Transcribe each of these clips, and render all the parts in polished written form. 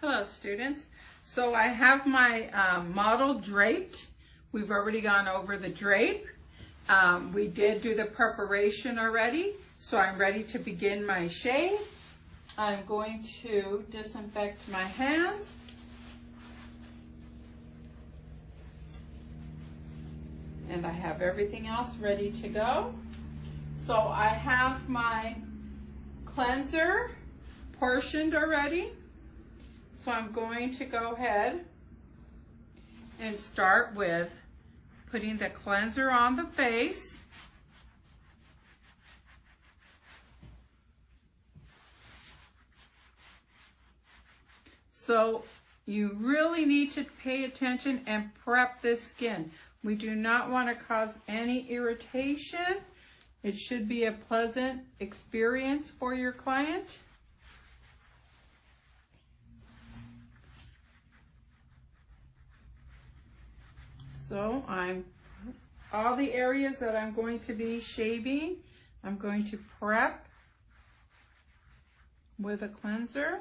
Hello students. So I have my model draped. We've already gone over the drape. We did do the preparation already, so I'm ready to begin my shade. I'm going to disinfect my hands. And I have everything else ready to go. So I have my cleanser portioned already. So I'm going to go ahead and start with putting the cleanser on the face. So you really need to pay attention and prep this skin. We do not want to cause any irritation. It should be a pleasant experience for your client. So all the areas that I'm going to be shaving, I'm going to prep with a cleanser,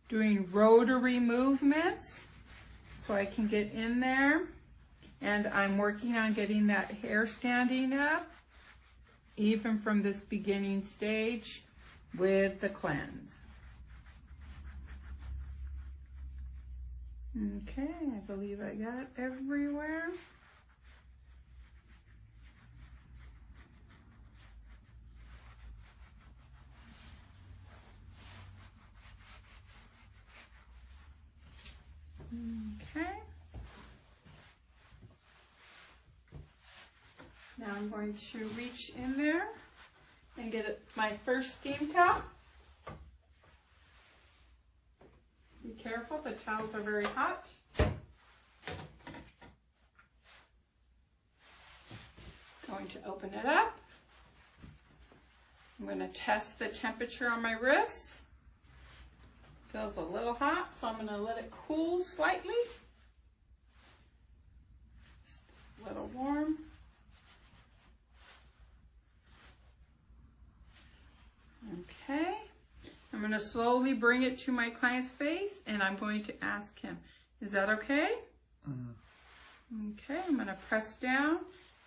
doing rotary movements so I can get in there. And I'm working on getting that hair standing up, even from this beginning stage with the cleanse. Okay, I believe I got it everywhere. Okay. Now I'm going to reach in there and get my first steam towel. Be careful, the towels are very hot. Going to open it up. I'm going to test the temperature on my wrist. Feels a little hot, so I'm going to let it cool slightly. Just a little warm. Okay. I'm going to slowly bring it to my client's face, and I'm going to ask him, is that okay? Okay, I'm going to press down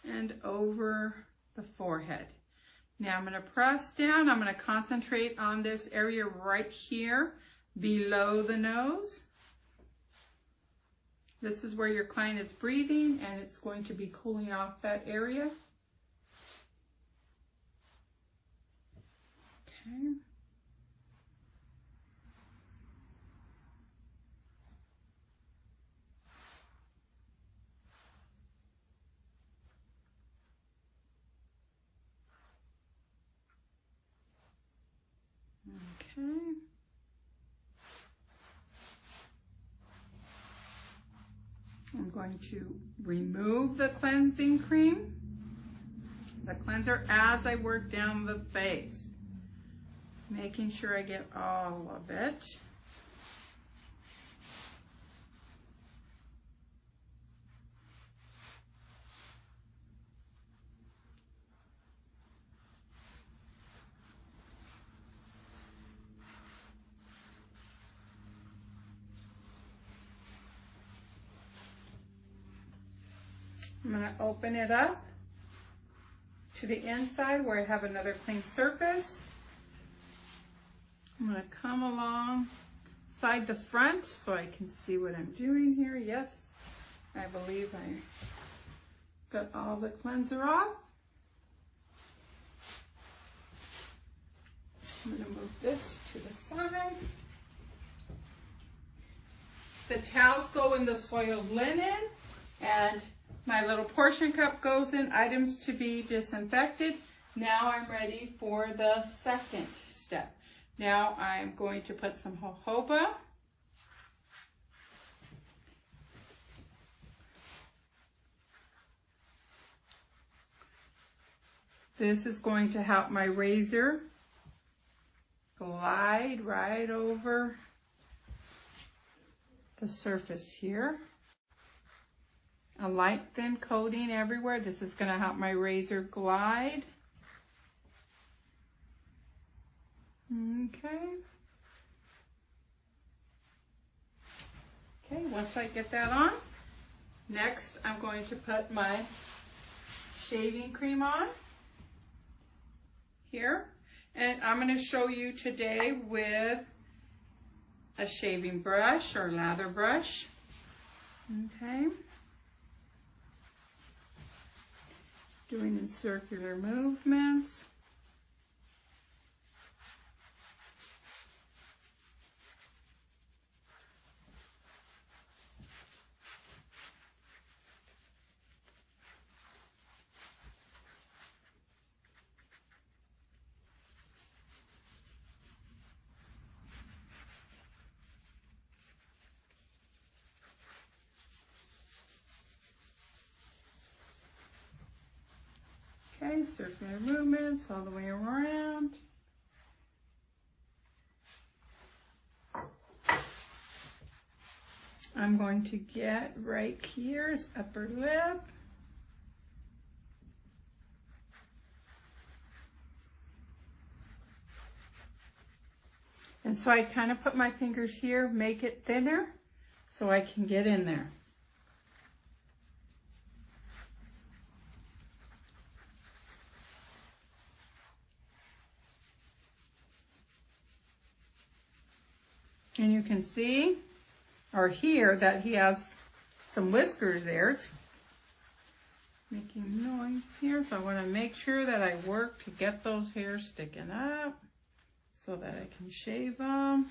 and over the forehead. Now I'm going to press down. I'm going to concentrate on this area right here below the nose. This is where your client is breathing, and it's going to be cooling off that area. Okay. Okay. I'm going to remove the cleansing cream, the cleanser, as I work down the face, making sure I get all of it. I'm going to open it up to the inside where I have another clean surface. I'm going to come alongside the front so I can see what I'm doing here. Yes, I believe I got all the cleanser off. I'm going to move this to the side. The towels go in the soiled linen, and my little portion cup goes in items to be disinfected. Now I'm ready for the second step. Now I'm going to put some jojoba. This is going to help my razor glide right over the surface here. A light thin coating everywhere. This is going to help my razor glide. Okay. Okay, once I get that on, next I'm going to put my shaving cream on here. And I'm going to show you today with a shaving brush or lather brush. Okay. Doing in circular movements. Okay, circular movements all the way around. I'm going to get right here's upper lip. And so I kind of put my fingers here, make it thinner so I can get in there. And you can see or hear that he has some whiskers there. It's making noise here, so I want to make sure that I work to get those hairs sticking up so that I can shave them.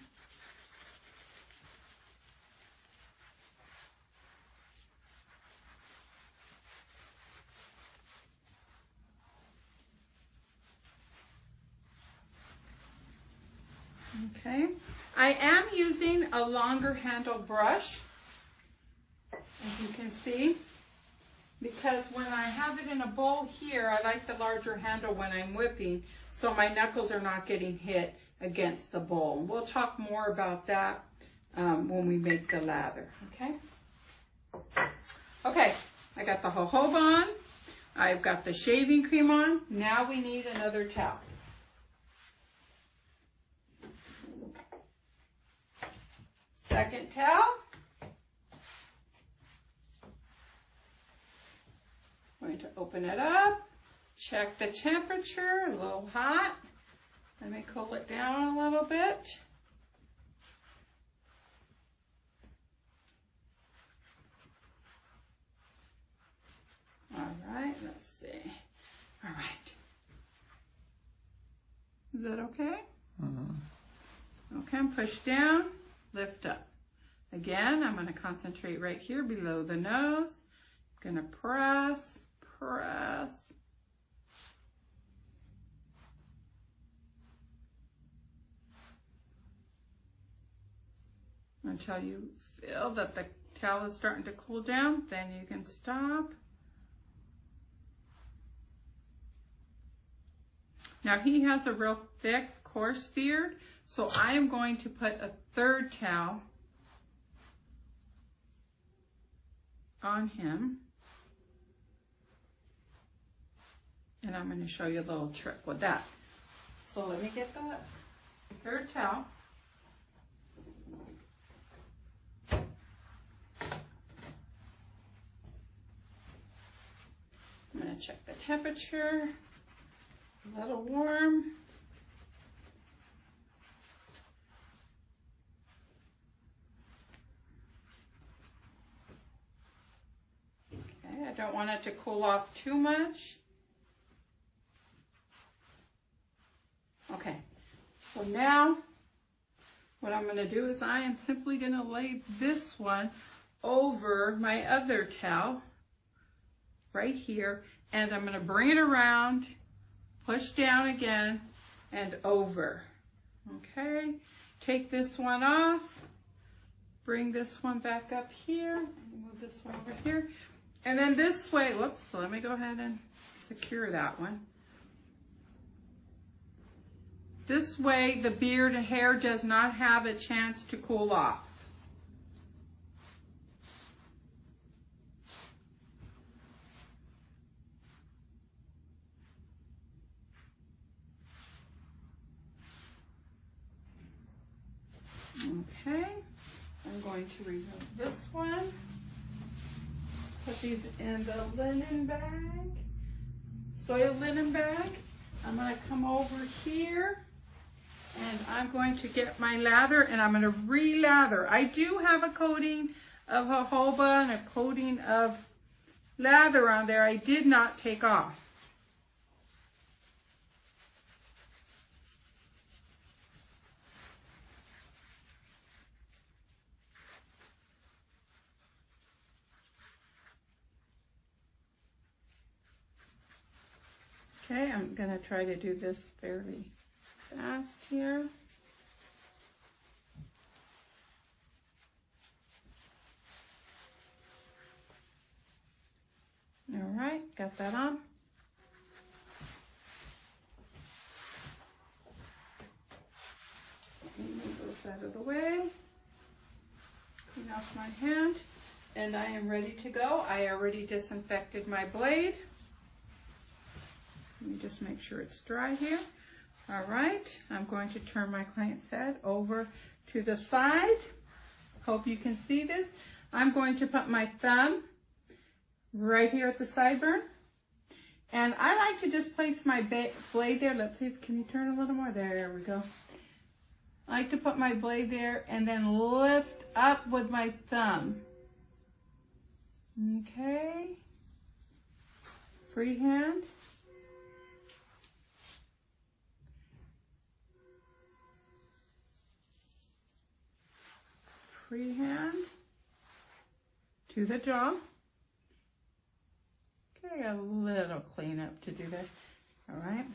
Okay, I am using a longer handle brush, as you can see, because when I have it in a bowl here, I like the larger handle when I'm whipping, so my knuckles are not getting hit against the bowl. We'll talk more about that when we make the lather, okay? Okay, I got the jojoba on, I've got the shaving cream on, now we need another towel. Second towel. I'm going to open it up, check the temperature, a little hot. Let me cool it down a little bit. All right, let's see. All right. Is that okay? Mm-hmm. Okay, push down. Lift up. Again, I'm going to concentrate right here below the nose. I'm going to press, press. Until you feel that the towel is starting to cool down, then you can stop. Now he has a real thick, coarse beard. So I am going to put a third towel on him. And I'm going to show you a little trick with that. So let me get the third towel. I'm going to check the temperature. A little warm. I don't want it to cool off too much. Okay, so now what I'm going to do is I am simply going to lay this one over my other towel right here, and I'm going to bring it around, push down again, and over. Okay, take this one off, bring this one back up here, move this one over here. And then this way, whoops, let me go ahead and secure that one. This way, the beard and hair does not have a chance to cool off. Okay, I'm going going to remove this one. Put these in the linen bag, soil linen bag. I'm going to come over here and I'm going to get my lather and I'm going to re-lather. I do have a coating of jojoba and a coating of lather on there. I did not take off. Okay, I'm going to try to do this fairly fast here. All right, got that on. Let me move those out of the way. Clean off my hand. And I am ready to go. I already disinfected my blade. Let me just make sure it's dry here. All right, I'm going to turn my client's head over to the side. Hope you can see this. I'm going to put my thumb right here at the sideburn. And I like to just place my blade there. Let's see, can you turn a little more? There we go. I like to put my blade there and then lift up with my thumb. Okay. Free hand. Free hand to the jaw. Okay, I got a little cleanup to do there. All right.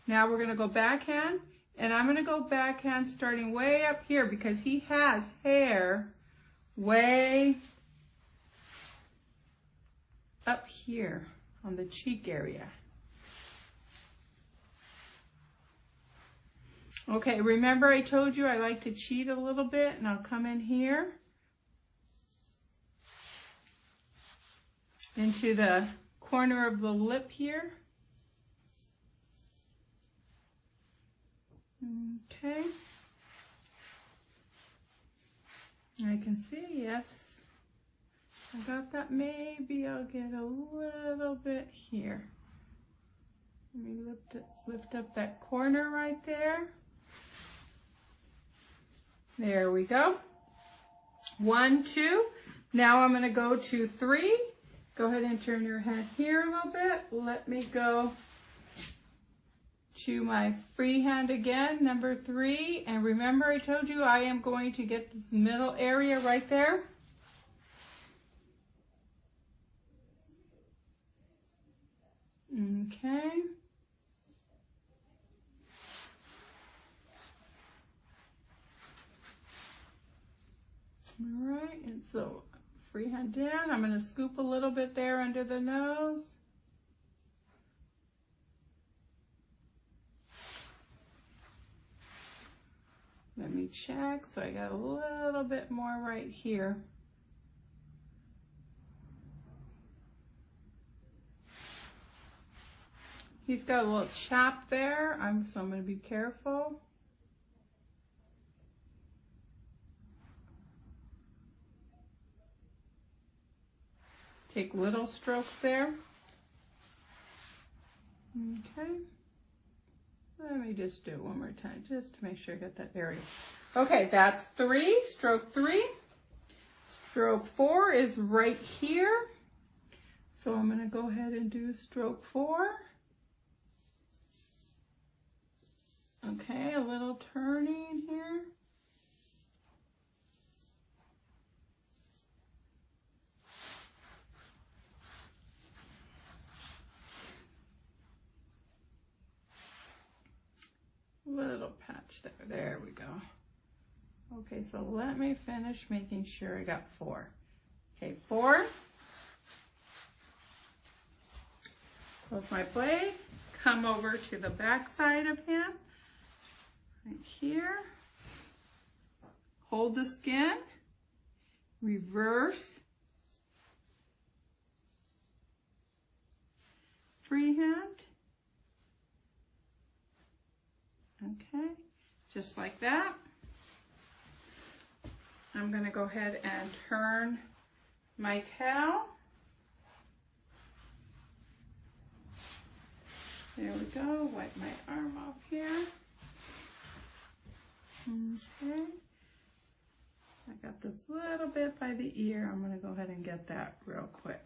Now we're going to go backhand, and I'm going to go backhand starting way up here because he has hair way up here on the cheek area. Okay, remember I told you I like to cheat a little bit, and I'll come in here into the corner of the lip here. Okay. I can see, yes. I got that. Maybe I'll get a little bit here. Let me lift up that corner right there. There we go. 1, 2. Now I'm going to go to 3. Go ahead and turn your head here a little bit. Let me go to my free hand again, number 3. And remember I told you I am going to get this middle area right there. Okay. All right, and so free hand down. I'm going to scoop a little bit there under the nose. Let me check. So I got a little bit more right here. He's got a little chap there, so I'm going to be careful. Take little strokes there. Okay. Let me just do it one more time, just to make sure I got that area. Okay, that's 3, stroke 3. Stroke 4 is right here. So I'm going to go ahead and do stroke 4. Okay, a little turning here. Little patch there. There we go. Okay, so let me finish making sure I got 4. Okay, 4. Close my blade. Come over to the back side of him. Right here. Hold the skin. Reverse. Free hand. Okay, just like that. I'm going to go ahead and turn my towel. There we go. Wipe my arm off here. Okay. I got this little bit by the ear. I'm going to go ahead and get that real quick.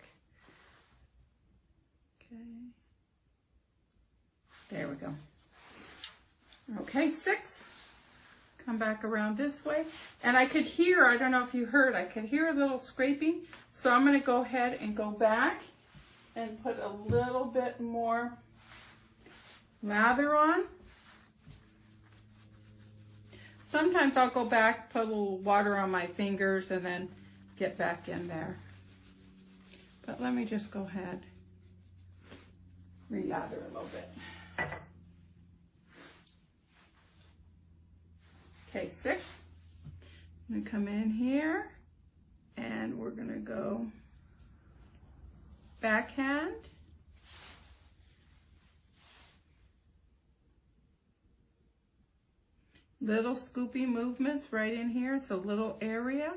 Okay. There we go. Okay, 6. Come back around this way. And I could hear, I don't know if you heard, I could hear a little scraping. So I'm going to go ahead and go back and put a little bit more lather on. Sometimes I'll go back, put a little water on my fingers, and then get back in there. But let me just go ahead, re-lather a little bit. Okay, 6. I'm gonna come in here, and we're gonna go backhand. Little scoopy movements right in here. It's a little area.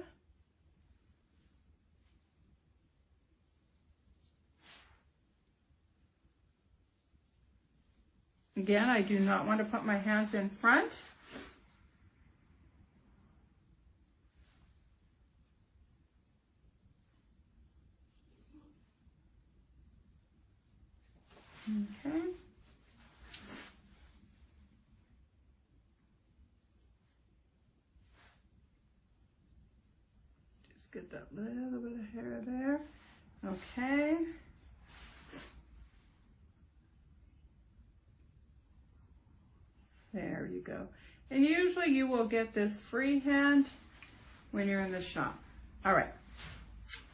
Again, I do not want to put my hands in front. Okay. Just get that little bit of hair there. Okay. There you go. And usually you will get this freehand when you're in the shop. All right.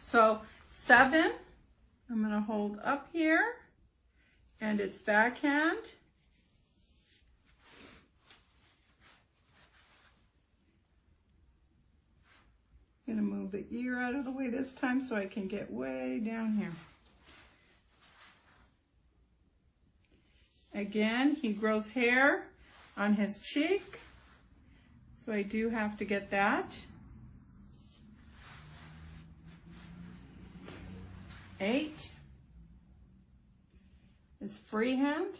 So 7, I'm going to hold up here, and it's backhand. I'm going to move the ear out of the way this time so I can get way down here. Again, he grows hair on his cheek, so I do have to get that. 8 is freehand.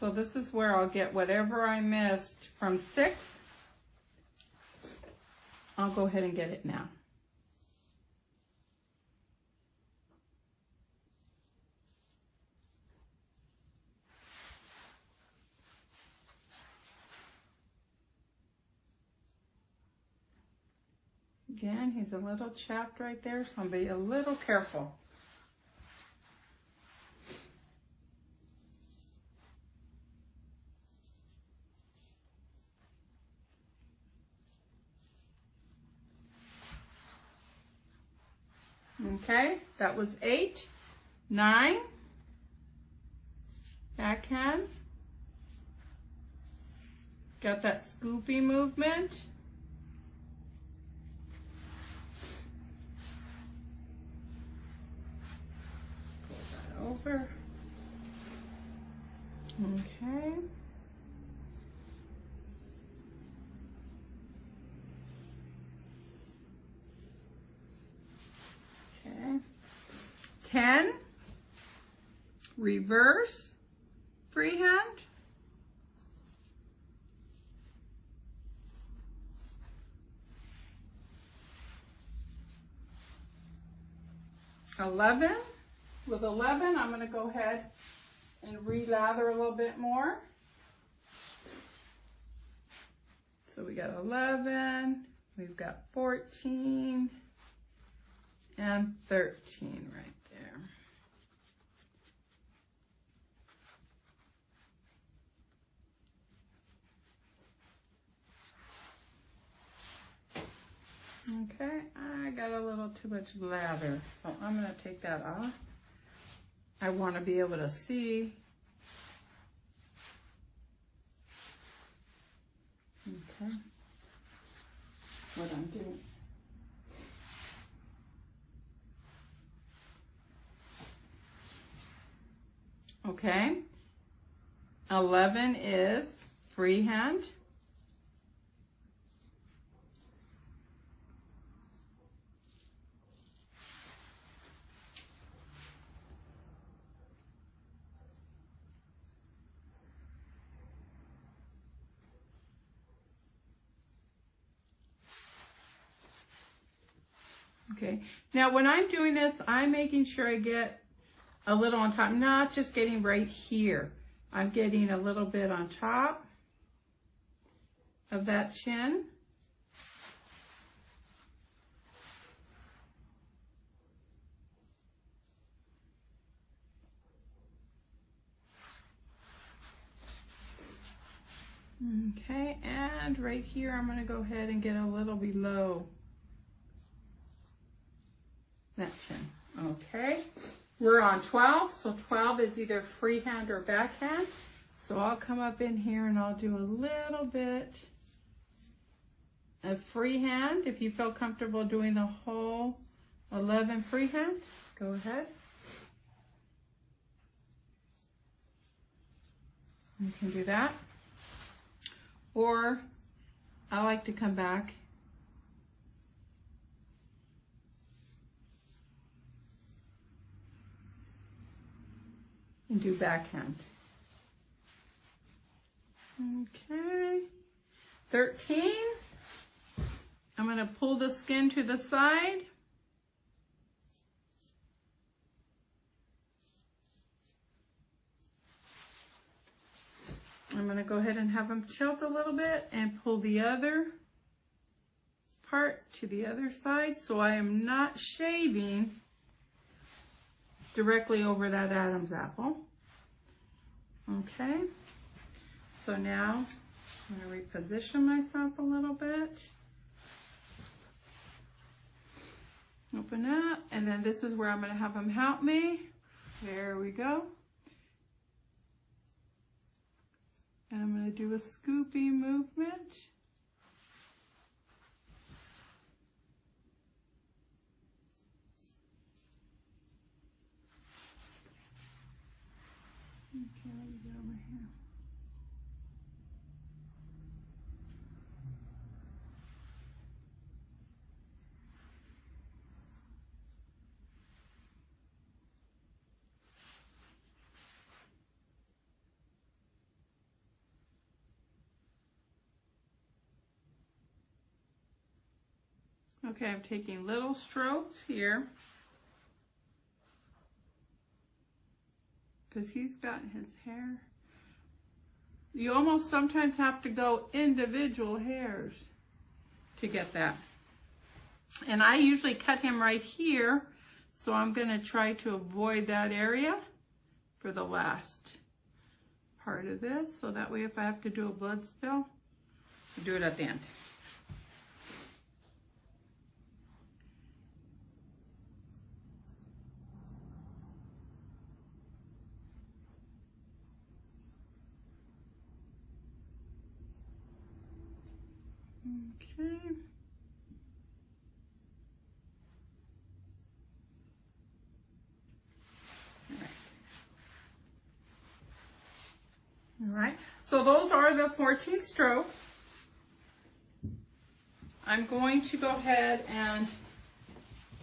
So this is where I'll get whatever I missed from 6. I'll go ahead and get it now. Again, he's a little chapped right there, so I'm going to be a little careful. Okay, that was 8. 9, backhand. Got that scoopy movement. Over. Okay. Okay. 10. Reverse. Freehand. 11. With 11, I'm going to go ahead and re-lather a little bit more. So we got 11, we've got 14, and 13 right there. Okay, I got a little too much lather, so I'm going to take that off. I want to be able to see. Okay. What I'm doing. Okay. 11 is freehand. Okay, now when I'm doing this, I'm making sure I get a little on top, not just getting right here. I'm getting a little bit on top of that chin. Okay, and right here, I'm going to go ahead and get a little below that chin. Okay, we're on 12, so 12 is either freehand or backhand. So I'll come up in here and I'll do a little bit of freehand. If you feel comfortable doing the whole 11 freehand, go ahead. You can do that. Or I like to come back and do backhand. Okay, 13. I'm going to pull the skin to the side. I'm going to go ahead and have them tilt a little bit and pull the other part to the other side, so I am not shaving directly over that Adam's apple. Okay, so now I'm going to reposition myself a little bit. Open up, and then this is where I'm going to have them help me. There we go. And I'm going to do a scoopy movement. Okay, let me get over here. Okay, I'm taking little strokes here because he's got his hair. You almost sometimes have to go individual hairs to get that. And I usually cut him right here, so I'm going to try to avoid that area for the last part of this, so that way if I have to do a blood spill, I'll do it at the end. Okay. All right. So those are the 14 strokes. I'm going to go ahead and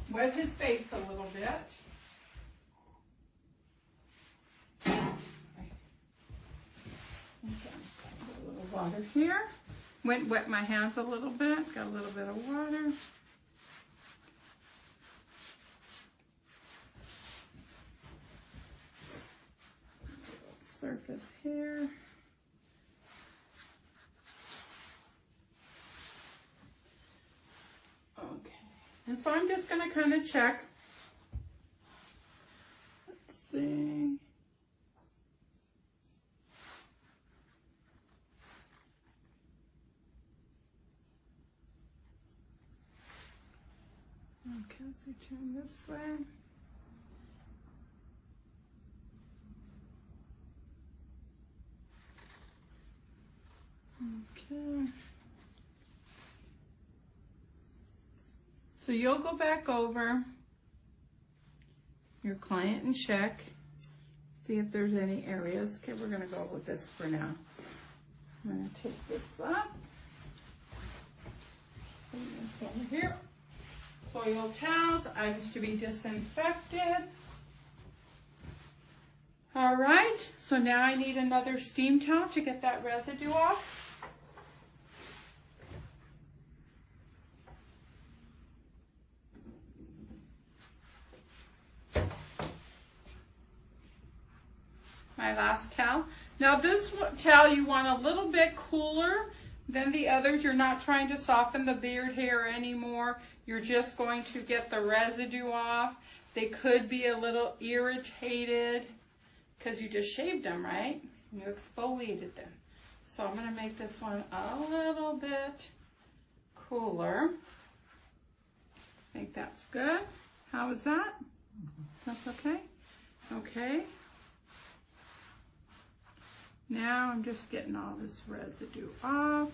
wet his face a little bit. Okay. A little water here. Wet my hands a little bit, got a little bit of water. Surface here. Okay, and so I'm just going to kind of check. Let's see. Okay, let's turn this way. Okay. So you'll go back over your client and check, see if there's any areas. Okay, we're going to go with this for now. I'm going to take this up. Bring this over here. Soil towels, items to be disinfected. All right, so now I need another steam towel to get that residue off. my last towel. Now this towel you want a little bit cooler than the others. You're not trying to soften the beard hair anymore. You're just going to get the residue off. They could be a little irritated because you just shaved them, right? You exfoliated them. So I'm going to make this one a little bit cooler. I think that's good. How is that? That's okay? Okay. Now I'm just getting all this residue off.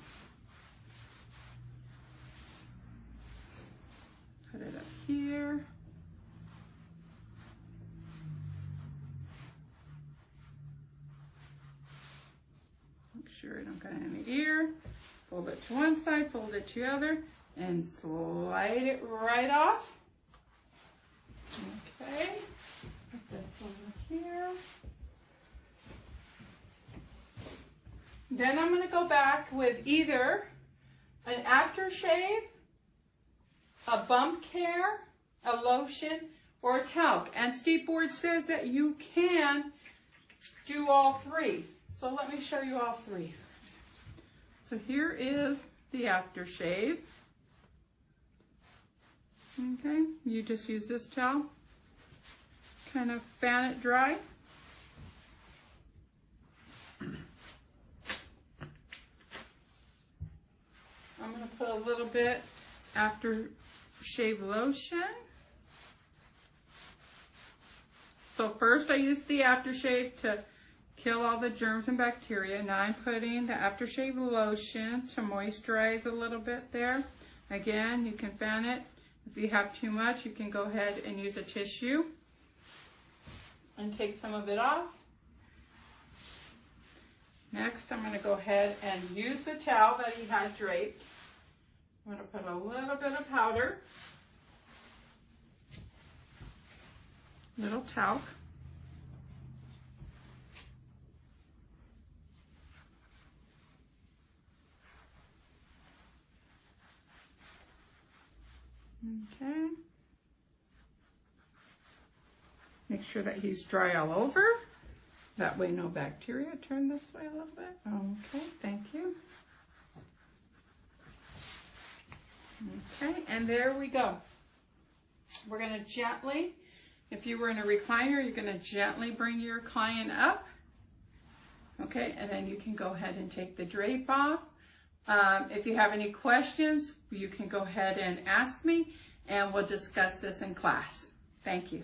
Put it up here. Make sure I don't got any ear. Fold it to one side, fold it to the other, and slide it right off. Okay. Put this over here. Then I'm going to go back with either an aftershave, a bump care, a lotion, or a talc. And Steve Board says that you can do all three. So let me show you all three. So here is the aftershave. Okay, you just use this towel, kind of fan it dry. I'm going to put a little bit aftershave lotion. So first I used the aftershave to kill all the germs and bacteria. Now I'm putting the aftershave lotion to moisturize a little bit there. Again, you can fan it. If you have too much, you can go ahead and use a tissue and take some of it off. Next, I'm going to go ahead and use the towel that he had draped. I'm going to put a little bit of powder, little talc. Okay. Make sure that he's dry all over. That way no bacteria. Turn this way a little bit. Okay, thank you. Okay, and there we go. We're going to gently, if you were in a recliner, you're going to gently bring your client up. Okay, and then you can go ahead and take the drape off. If you have any questions, you can go ahead and ask me, and we'll discuss this in class. Thank you.